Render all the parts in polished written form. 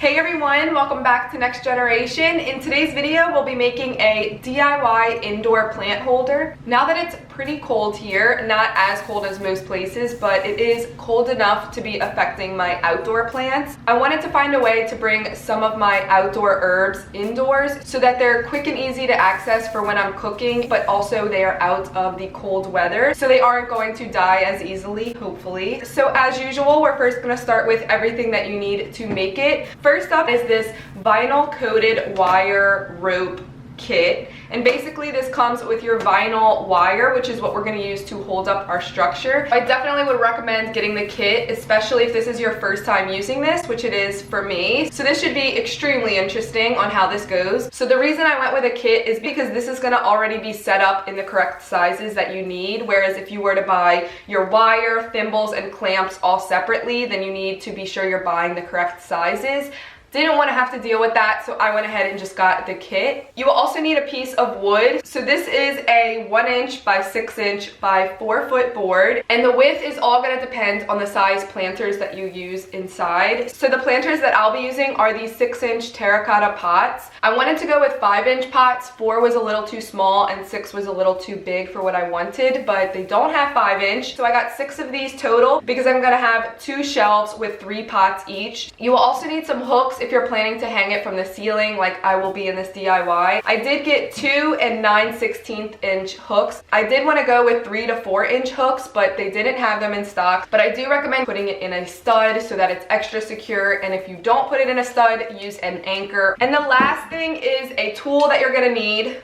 Hey everyone, welcome back to Next Generation. In today's video, we'll be making a DIY indoor plant holder. Now that it's pretty cold here, not as cold as most places, but it is cold enough to be affecting my outdoor plants, I wanted to find a way to bring some of my outdoor herbs indoors so that they're quick and easy to access for when I'm cooking, but also they are out of the cold weather, so they aren't going to die as easily, hopefully. So as usual, we're first going to start with everything that you need to make it. First up is this vinyl coated wire rope kit, and basically this comes with your vinyl wire, which is what we're going to use to hold up our structure. I definitely would recommend getting the kit, especially if this is your first time using this, which it is for me. So this should be extremely interesting on how this goes. So the reason I went with a kit is because this is going to already be set up in the correct sizes that you need, whereas if you were to buy your wire, thimbles, and clamps all separately, then you need to be sure you're buying the correct sizes. Didn't want to have to deal with that, so I went ahead and just got the kit. You will also need a piece of wood. So this is a 1 inch by 6 inch by 4 foot board, and the width is all going to depend on the size planters that you use inside. So the planters that I'll be using are these 6 inch terracotta pots. I wanted to go with 5 inch pots. 4 was a little too small and 6 was a little too big for what I wanted, but they don't have 5 inch. So I got 6 of these total because I'm going to have 2 shelves with 3 pots each. You will also need some hooks if you're planning to hang it from the ceiling like I will be in this DIY. I did get 2 and 9/16 inch hooks. I did want to go with 3 to 4 inch hooks, but they didn't have them in stock. But I do recommend putting it in a stud so that it's extra secure, and if you don't put it in a stud, use an anchor. And the last thing is a tool that you're going to need,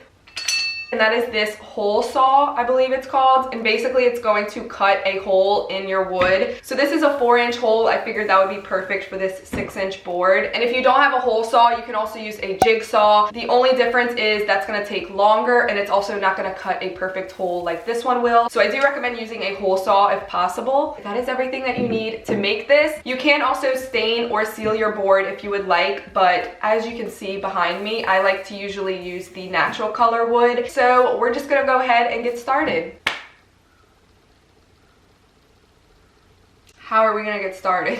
and that is this hole saw, I believe it's called, and basically it's going to cut a hole in your wood. So this is a 4-inch hole. I figured that would be perfect for this 6-inch board. And if you don't have a hole saw, you can also use a jigsaw. The only difference is that's going to take longer, and it's also not going to cut a perfect hole like this one will. So I do recommend using a hole saw if possible. That is everything that you need to make this. You can also stain or seal your board if you would like, but as you can see behind me, I like to usually use the natural color wood. So we're just gonna go ahead and get started. How are we gonna get started?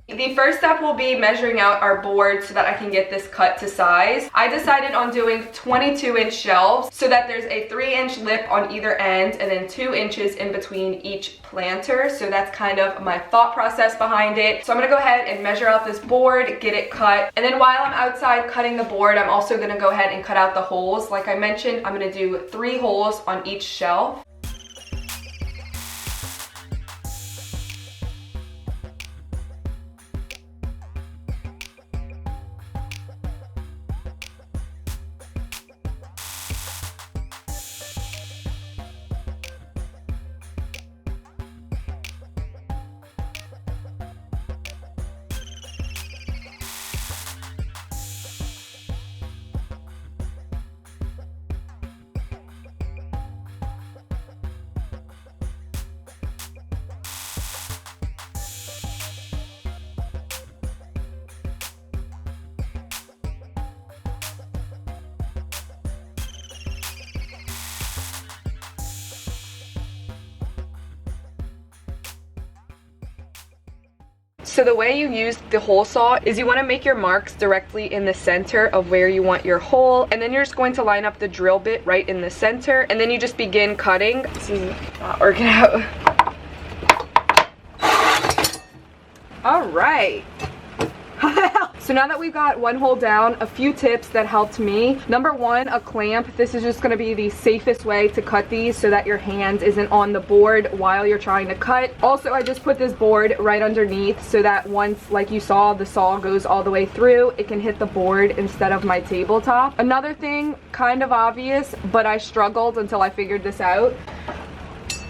The first step will be measuring out our board so that I can get this cut to size. I decided on doing 22-inch shelves so that there's a 3-inch lip on either end and then 2 inches in between each planter. So that's kind of my thought process behind it. So I'm gonna go ahead and measure out this board, get it cut, and then while I'm outside cutting the board, I'm also gonna go ahead and cut out the holes. Like I mentioned, I'm gonna do 3 holes on each shelf. So the way you use the hole saw is you want to make your marks directly in the center of where you want your hole, and then you're just going to line up the drill bit right in the center, and then you just begin cutting. This is not working out. All right. So now that we've got one hole down, a few tips that helped me. Number 1, a clamp. This is just going to be the safest way to cut these so that your hand isn't on the board while you're trying to cut. Also, I just put this board right underneath so that once, like you saw, the saw goes all the way through, it can hit the board instead of my tabletop. Another thing, kind of obvious, but I struggled until I figured this out.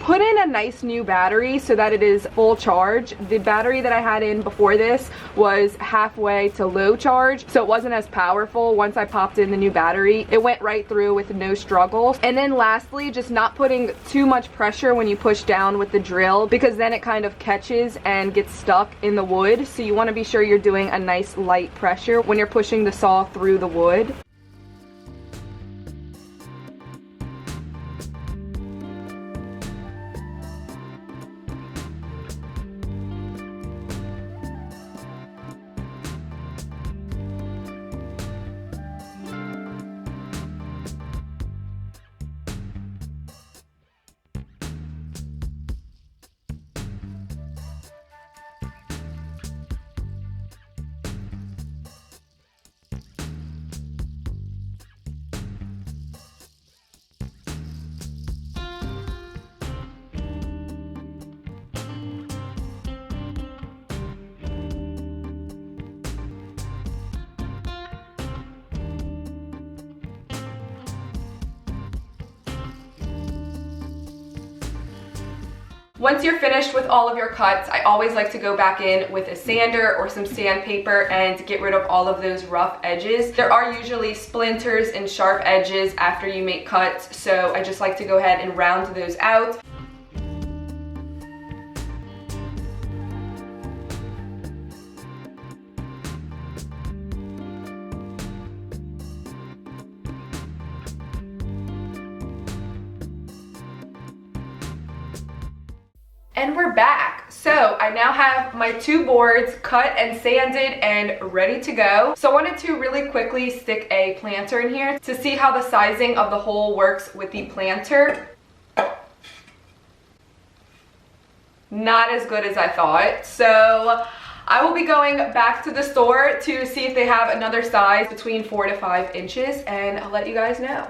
Put in a nice new battery so that it is full charge. The battery that I had in before this was halfway to low charge, so it wasn't as powerful. Once I popped in the new battery, it went right through with no struggle. And then lastly, just not putting too much pressure when you push down with the drill, because then it kind of catches and gets stuck in the wood. So you want to be sure you're doing a nice light pressure when you're pushing the saw through the wood. Once you're finished with all of your cuts, I always like to go back in with a sander or some sandpaper and get rid of all of those rough edges. There are usually splinters and sharp edges after you make cuts, so I just like to go ahead and round those out. And we're back. So I now have my 2 boards cut and sanded and ready to go. So I wanted to really quickly stick a planter in here to see how the sizing of the hole works with the planter. Not as good as I thought. So I will be going back to the store to see if they have another size between 4 to 5 inches, and I'll let you guys know.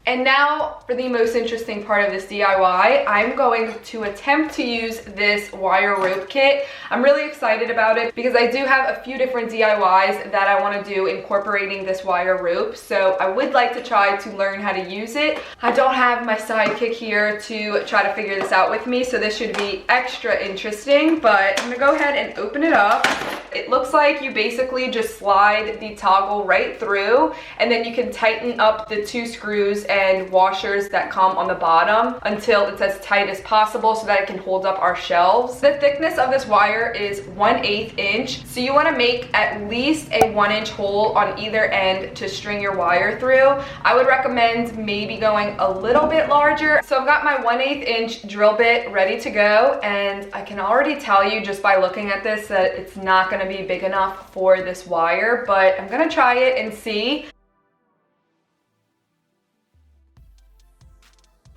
And now for the most interesting part of this DIY, I'm going to attempt to use this wire rope kit. I'm really excited about it because I do have a few different DIYs that I want to do incorporating this wire rope. So I would like to try to learn how to use it. I don't have my sidekick here to try to figure this out with me, so this should be extra interesting, but I'm gonna go ahead and open it up. It looks like you basically just slide the toggle right through, and then you can tighten up the 2 screws and washers that come on the bottom until it's as tight as possible so that it can hold up our shelves. The thickness of this wire is 1/8 inch, so you want to make at least a 1-inch hole on either end to string your wire through. I would recommend maybe going a little bit larger. So I've got my 1/8 inch drill bit ready to go, and I can already tell you just by looking at this that it's not going to be big enough for this wire, but I'm going to try it and see.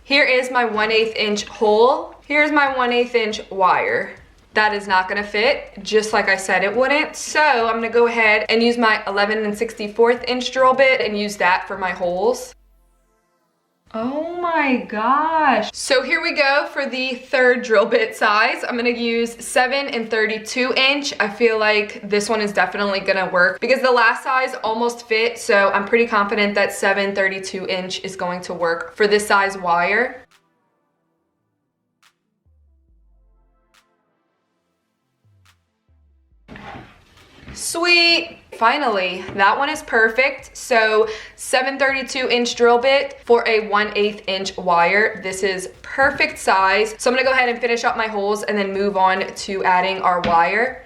Here is my 1/8 inch hole. Here's my 1/8 inch wire. That is not gonna fit, just like I said it wouldn't. So I'm gonna go ahead and use my 11 64 inch drill bit and use that for my holes. Oh my gosh. So here we go for the 3rd drill bit size. I'm gonna use 7 32 inch. I feel like this one is definitely gonna work because the last size almost fit, so I'm pretty confident that 7 32 inch is going to work for this size wire. Sweet. Finally, that one is perfect. So 7 32 inch drill bit for a 1/8 inch wire. This is perfect size. So I'm gonna go ahead and finish up my holes and then move on to adding our wire.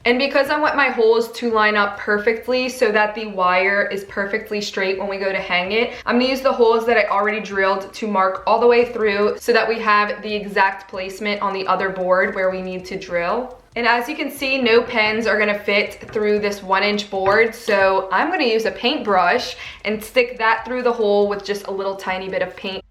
And because I want my holes to line up perfectly so that the wire is perfectly straight when we go to hang it, I'm gonna use the holes that I already drilled to mark all the way through so that we have the exact placement on the other board where we need to drill. And as you can see, no pens are gonna fit through this 1-inch board, so I'm gonna use a paintbrush and stick that through the hole with just a little tiny bit of paint.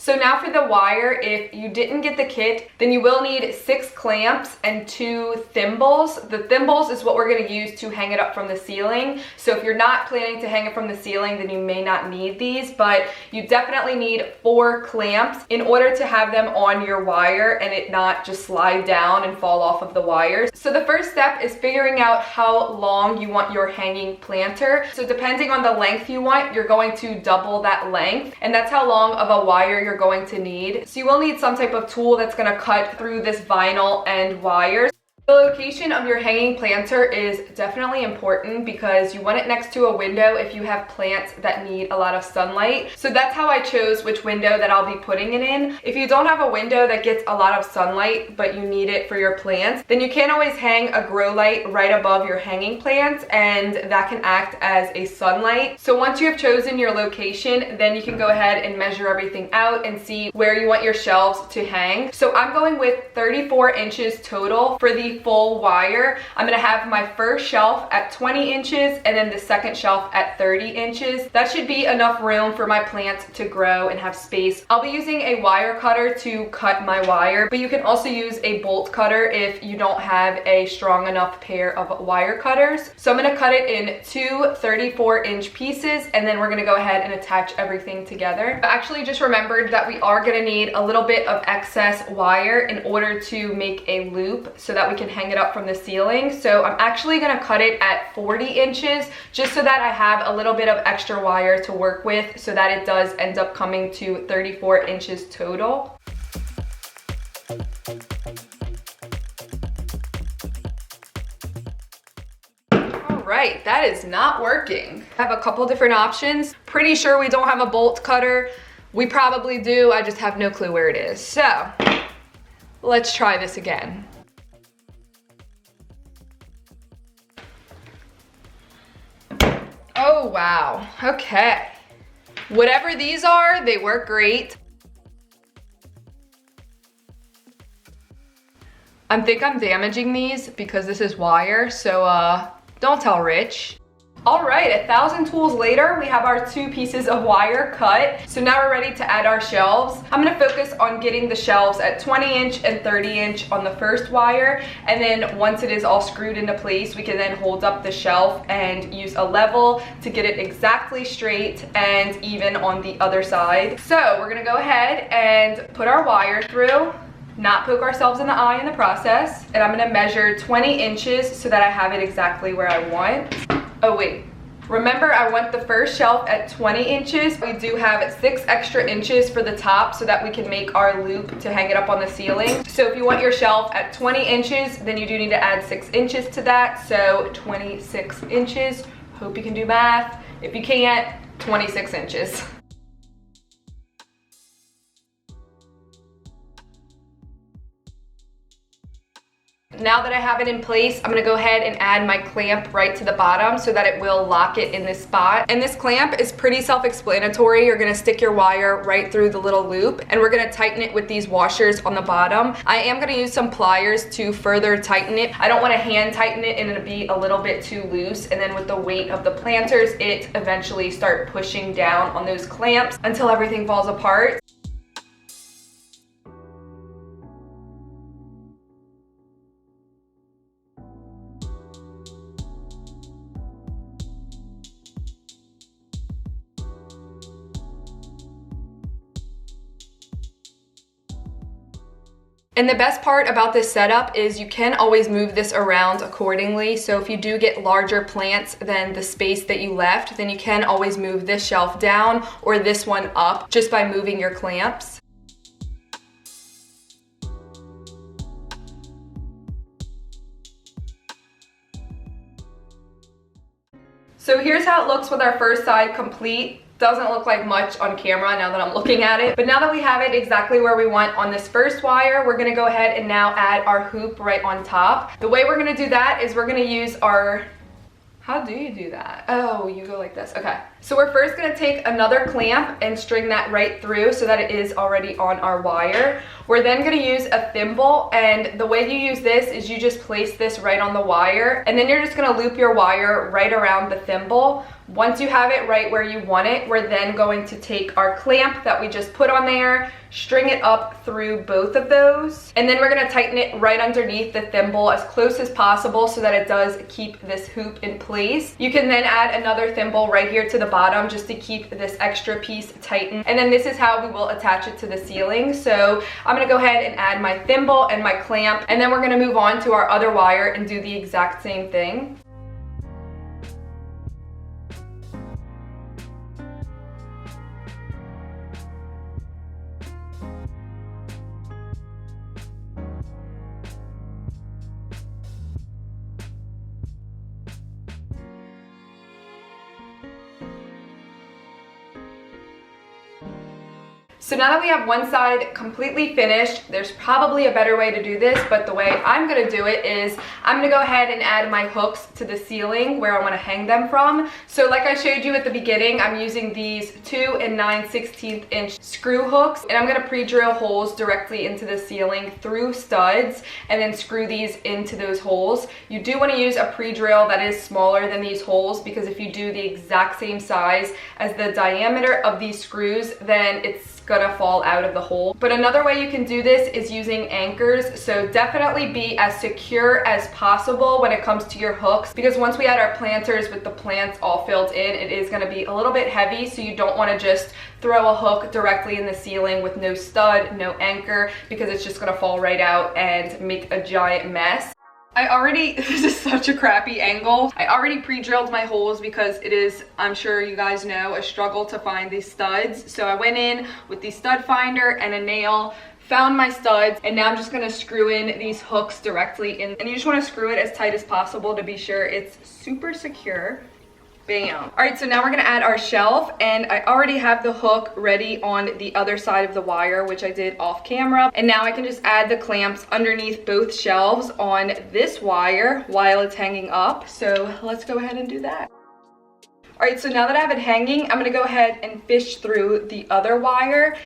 So now for the wire, if you didn't get the kit, then you will need 6 clamps and 2 thimbles. The thimbles is what we're gonna use to hang it up from the ceiling. So if you're not planning to hang it from the ceiling, then you may not need these, but you definitely need 4 clamps in order to have them on your wire and it not just slide down and fall off of the wires. So the first step is figuring out how long you want your hanging planter. So depending on the length you want, you're going to double that length, and that's how long of a wire you're going to need. So you will need some type of tool that's going to cut through this vinyl and wires. The location of your hanging planter is definitely important because you want it next to a window if you have plants that need a lot of sunlight. So that's how I chose which window that I'll be putting it in. If you don't have a window that gets a lot of sunlight but you need it for your plants, then you can always hang a grow light right above your hanging plants, and that can act as a sunlight. So once you have chosen your location, then you can go ahead and measure everything out and see where you want your shelves to hang. So I'm going with 34 inches total for the full wire. I'm gonna have my first shelf at 20 inches and then the second shelf at 30 inches. That should be enough room for my plants to grow and have space. I'll be using a wire cutter to cut my wire, but you can also use a bolt cutter if you don't have a strong enough pair of wire cutters. So I'm gonna cut it in 2 34-inch pieces, and then we're gonna go ahead and attach everything together. I actually just remembered that we are gonna need a little bit of excess wire in order to make a loop so that we can can hang it up from the ceiling. So I'm actually gonna cut it at 40 inches just so that I have a little bit of extra wire to work with, so that it does end up coming to 34 inches total. Right, that is not working. I have a couple different options. Pretty sure we don't have a bolt cutter. We probably do, I just have no clue where it is. So, let's try this again. Oh wow, okay. Whatever these are, they work great. I think I'm damaging these because this is wire, so don't tell Rich. All right, 1,000 tools later, we have our 2 pieces of wire cut. So now we're ready to add our shelves. I'm gonna focus on getting the shelves at 20 inch and 30 inch on the first wire. And then once it is all screwed into place, we can then hold up the shelf and use a level to get it exactly straight and even on the other side. So we're gonna go ahead and put our wire through, not poke ourselves in the eye in the process. And I'm gonna measure 20 inches so that I have it exactly where I want. Oh wait, remember I want the first shelf at 20 inches. We do have 6 extra inches for the top so that we can make our loop to hang it up on the ceiling. So if you want your shelf at 20 inches, then you do need to add 6 inches to that. So 26 inches, hope you can do math. If you can't, 26 inches. Now that I have it in place, I'm gonna go ahead and add my clamp right to the bottom so that it will lock it in this spot. And this clamp is pretty self-explanatory. You're gonna stick your wire right through the little loop, and we're gonna tighten it with these washers on the bottom. I am gonna use some pliers to further tighten it. I don't wanna hand tighten it and it'll be a little bit too loose, and then with the weight of the planters, it eventually start pushing down on those clamps until everything falls apart. And the best part about this setup is you can always move this around accordingly. So if you do get larger plants than the space that you left, then you can always move this shelf down or this one up just by moving your clamps. So here's how it looks with our first side complete. Doesn't look like much on camera now that I'm looking at it. But now that we have it exactly where we want on this first wire, we're gonna go ahead and now add our hoop right on top. The way we're gonna do that is we're gonna use our, how do you do that? Oh, you go like this, okay. So we're first gonna take another clamp and string that right through so that it is already on our wire. We're then gonna use a thimble, and the way you use this is you just place this right on the wire, and then you're just gonna loop your wire right around the thimble. Once you have it right where you want it, we're then going to take our clamp that we just put on there, string it up through both of those, and then we're gonna tighten it right underneath the thimble as close as possible so that it does keep this hoop in place. You can then add another thimble right here to the bottom just to keep this extra piece tightened. And then this is how we will attach it to the ceiling. So I'm gonna go ahead and add my thimble and my clamp, and then we're gonna move on to our other wire and do the exact same thing. So now that we have one side completely finished, there's probably a better way to do this, but the way I'm gonna do it is I'm gonna go ahead and add my hooks to the ceiling where I wanna hang them from. So like I showed you at the beginning, I'm using these 2 9/16 inch screw hooks, and I'm gonna pre-drill holes directly into the ceiling through studs and then screw these into those holes. You do wanna use a pre-drill that is smaller than these holes, because if you do the exact same size as the diameter of these screws, then it's gonna fall out of the hole. But another way you can do this is using anchors. So definitely be as secure as possible when it comes to your hooks, because once we add our planters with the plants all filled in, it is gonna be a little bit heavy, so you don't wanna just throw a hook directly in the ceiling with no stud, no anchor, because it's just gonna fall right out and make a giant mess. This is such a crappy angle. I already pre-drilled my holes because it is, I'm sure you guys know, a struggle to find these studs. So I went in with the stud finder and a nail, found my studs, and now I'm just gonna screw in these hooks directly in. And you just wanna screw it as tight as possible to be sure it's super secure. Bam. All right, so now we're gonna add our shelf, and I already have the hook ready on the other side of the wire, which I did off camera. And now I can just add the clamps underneath both shelves on this wire while it's hanging up. So let's go ahead and do that. All right, so now that I have it hanging, I'm gonna go ahead and fish through the other wire.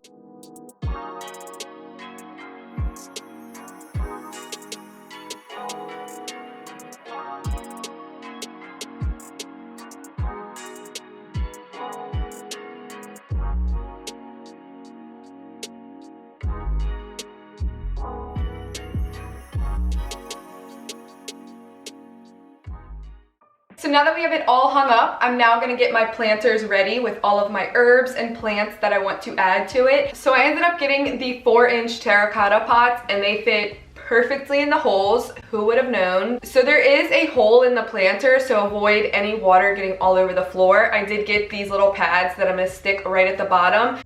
So now that we have it all hung up, I'm now gonna get my planters ready with all of my herbs and plants that I want to add to it. So I ended up getting the 4-inch terracotta pots, and they fit perfectly in the holes. Who would have known? So there is a hole in the planter, so avoid any water getting all over the floor. I did get these little pads that I'm gonna stick right at the bottom.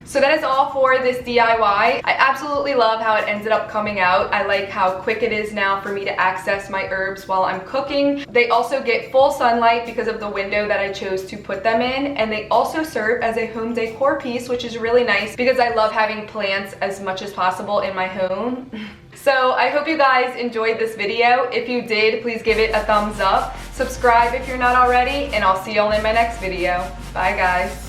So that is all for this DIY. I absolutely love how it ended up coming out. I like how quick it is now for me to access my herbs while I'm cooking. They also get full sunlight because of the window that I chose to put them in, and they also serve as a home decor piece, which is really nice because I love having plants as much as possible in my home. So I hope you guys enjoyed this video. If you did, please give it a thumbs up. Subscribe if you're not already, and I'll see y'all in my next video. Bye guys.